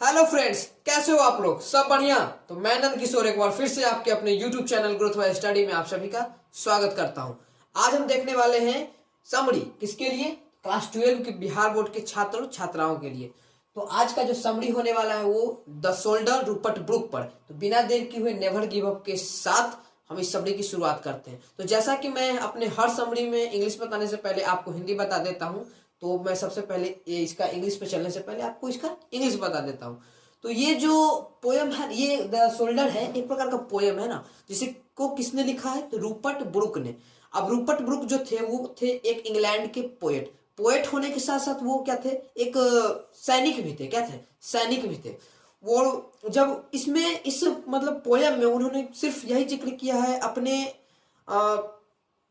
Hello friends, कैसे हो आप लोग? सब बढ़िया? तो मैं नंद किशोर एक बार फिर से आपके अपने YouTube channel growth by study में आप सभी का स्वागत करता हूं। आज हम देखने वाले हैं समरी। किसके लिए? क्लास 12 के बिहार बोर्ड के छात्रों छात्राओं के लिए। तो आज का जो समरी होने वाला है वो द सोल्डर रूपर्ट ब्रुक पर। तो बिना देर किए हुए नेवर गिव अप के साथ हम इस समरी की शुरुआत करते हैं। तो जैसा कि मैं अपने हर समरी में इंग्लिश बताने से पहले आपको हिंदी बता देता हूं, तो मैं सबसे पहले ये इसका इंग्लिश पे चलने से पहले आपको इसका इंग्लिश बता देता हूँ। तो ये जो पोयम है, ये द सोल्डर है, एक प्रकार का पोयम है ना, जिसे को किसने लिखा है? तो रूपर्ट ब्रुक ने। अब रूपर्ट ब्रुक जो थे वो थे एक इंग्लैंड के पोएट। पोएट होने के साथ साथ वो क्या थे? एक सैनिक भी थे। क्या थे? सैनिक भी थे वो। जब इसमें इस मतलब पोयम में उन्होंने सिर्फ यही जिक्र किया है अपने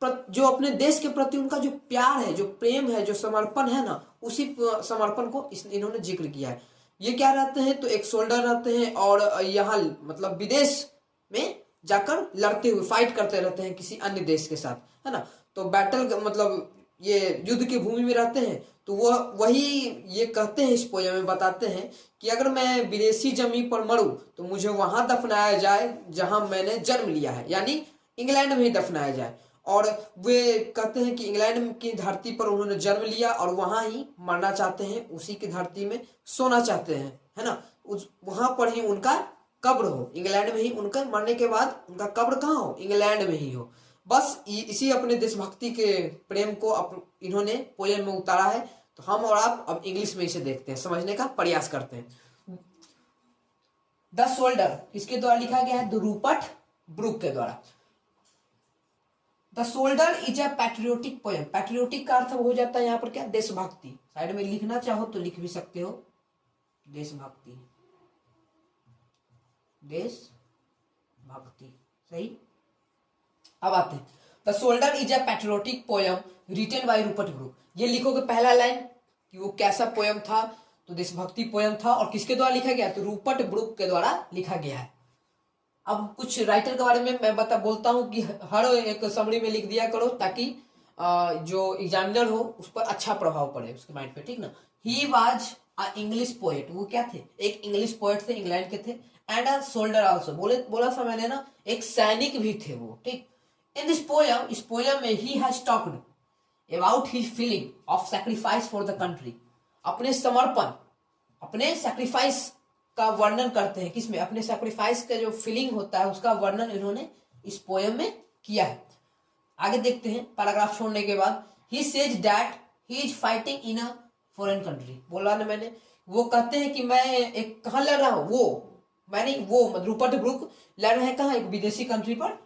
जो अपने देश के प्रति उनका जो प्यार है, जो प्रेम है, जो समर्पण है ना, उसी समर्पण को इन्होंने जिक्र किया है। ये क्या रहते हैं? तो एक सोल्डर रहते हैं और यहाँ मतलब विदेश में जाकर लड़ते हुए फाइट करते रहते हैं किसी अन्य देश के साथ, है ना। तो बैटल मतलब ये युद्ध की भूमि में रहते हैं। तो वह वही ये कहते हैं, इस पोयम में बताते हैं कि अगर मैं विदेशी जमीन पर मरूं तो मुझे वहां दफनाया जाए जहां मैंने जन्म लिया है, यानी इंग्लैंड में ही दफनाया जाए। और वे कहते हैं कि इंग्लैंड की धरती पर उन्होंने जन्म लिया और वहां ही मरना चाहते हैं, उसी की धरती में सोना चाहते हैं, है ना। वहां पर ही उनका कब्र हो, इंग्लैंड में ही उनका मरने के बाद उनका कब्र कहाँ हो? इंग्लैंड में ही हो। बस इसी अपने देशभक्ति के प्रेम को इन्होंने पोयम में उतारा है। तो हम और आप अब इंग्लिश में इसे देखते हैं, समझने का प्रयास करते हैं। द सोल्डर किसके द्वारा लिखा गया है? द रूपर्ट ब्रुक के द्वारा। The soldier is a patriotic poem. Patriotic का अर्थ हो जाता है यहाँ पर क्या? देशभक्ति। साइड में लिखना चाहो तो लिख भी सकते हो, देशभक्ति, देशभक्ति। सही। अब आते हैं, the soldier is a patriotic poem written by Rupert Brooke. ये लिखोगे पहला लाइन कि वो कैसा पोयम था। तो देशभक्ति पोयम था और किसके द्वारा लिखा गया? तो रूपर्ट ब्रुक के द्वारा लिखा गया है। अब कुछ राइटर के बारे में मैं बोलता हूँ कि हर एक समरी में लिख दिया करो, ताकि जो एग्जामिनर हो उस पर अच्छा प्रभाव पड़े उसके माइंड पे, ठीक ना। He was a English poet. वो क्या थे? एक इंग्लिश पोएट थे, इंग्लैंड के थे। एंड अ सोल्डर आल्सो, बोला था मैंने ना, एक सैनिक भी थे वो, ठीक। इन दिस पोयम, इस पोयम में he has talked about his feeling of sacrifice for the country. अपने समर्पण, अपने सैक्रिफाइस का वर्णन करते हैं। किसमें? अपने सैक्रिफाइस का जो फीलिंग होता है उसका वर्णन इन्होंने इस पोयम में किया है। आगे देखते हैं पैराग्राफ छोड़ने के बाद। He says that he is fighting in a foreign country. बोला ना मैंने, वो कहते हैं कि मैं एक कहाँ लड़ रहा हूं, वो रूपर्ट ब्रुक लड़ रहे हैं कहाँ? एक विदेशी कंट्री पर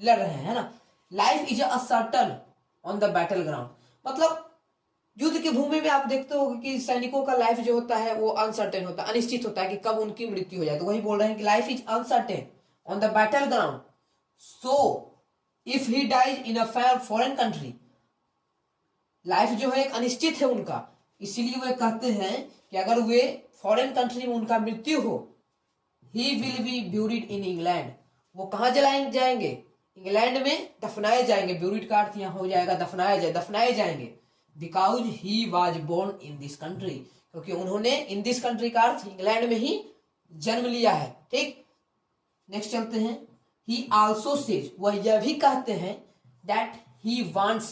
लड़ रहे हैं, है ना। Life is uncertain on the battle ground. मतलब युद्ध की भूमि में आप देखते हो कि सैनिकों का लाइफ जो होता है वो अनसर्टेन होता है, अनिश्चित होता है कि कब उनकी मृत्यु हो जाए। तो वही बोल रहे हैं कि life is uncertain on the battle ground, so if he dies in a foreign country. Life जो है एक अनिश्चित है उनका, इसीलिए वे कहते हैं कि अगर वे फॉरेन कंट्री में उनका मृत्यु हो, he will be buried in England. वो कहाँ जलाए जाएंगे? इंग्लैंड में दफनाए जाएंगे। ब्यूरिड का अर्थ यहाँ हो जाएगा दफनाए जाएंगे। Because he was born in this country, क्योंकि उन्होंने इन दिस कंट्री का अर्थ इंग्लैंड में ही जन्म लिया है, ठीक। नेक्स्ट चलते हैं। ही आल्सो सेज, वह यह भी कहते हैं, that he wants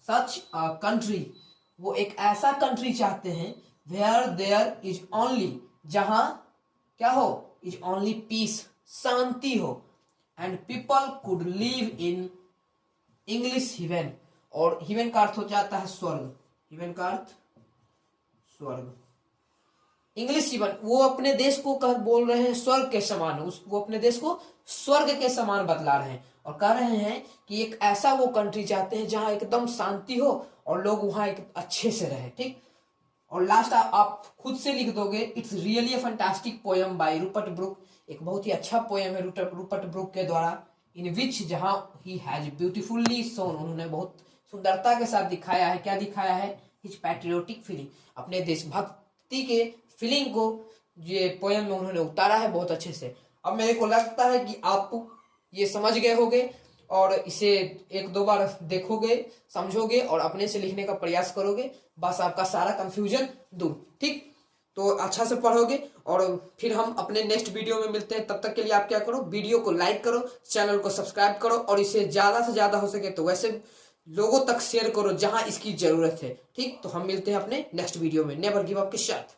such a country. वो एक ऐसा कंट्री चाहते हैं वेयर देयर इज ओनली, जहां क्या हो? इज ओनली पीस, शांति हो। And people could live in English heaven. और हिवेन का अर्थ हो जाता है स्वर्ग। हिवेन का अर्थ स्वर्ग। इंग्लिश हिवेन, वो अपने देश को बोल रहे हैं स्वर्ग के समान। वो अपने देश को स्वर्ग के समान बतला रहे हैं और कह रहे हैं कि एक ऐसा वो कंट्री चाहते हैं जहां एकदम शांति हो और लोग वहां एक अच्छे से रहे, ठीक। और लास्ट आप खुद से लिख दोगे, it's really a fantastic poem by Rupert Brooke. एक बहुत ही अच्छा पोयम है रूपर्ट ब्रुक के द्वारा। इन विच, जहां ही हैज ब्यूटीफुल्ली शोन, उन्होंने बहुत सुंदरता के साथ दिखाया है। क्या दिखाया है? हिज पैट्रियोटिक फीलिंग, अपने देशभक्ति के फीलिंग को ये पोयम में उन्होंने उतारा है बहुत अच्छे से। अब मेरे को लगता है कि आप ये समझ गए होगे और इसे एक दो बार देखोगे, समझोगे और अपने से लिखने का प्रयास करोगे। बस आपका सारा कंफ्यूजन दूर, ठीक। तो अच्छा से पढ़ोगे और फिर हम अपने नेक्स्ट वीडियो में मिलते हैं। तब तक के लिए आप क्या करो, वीडियो को लाइक करो, चैनल को सब्सक्राइब करो और इसे ज्यादा से ज्यादा हो सके तो वैसे लोगों तक शेयर करो जहां इसकी जरूरत है। ठीक, तो हम मिलते हैं अपने नेक्स्ट वीडियो में। नेवर गिव अप के साथ।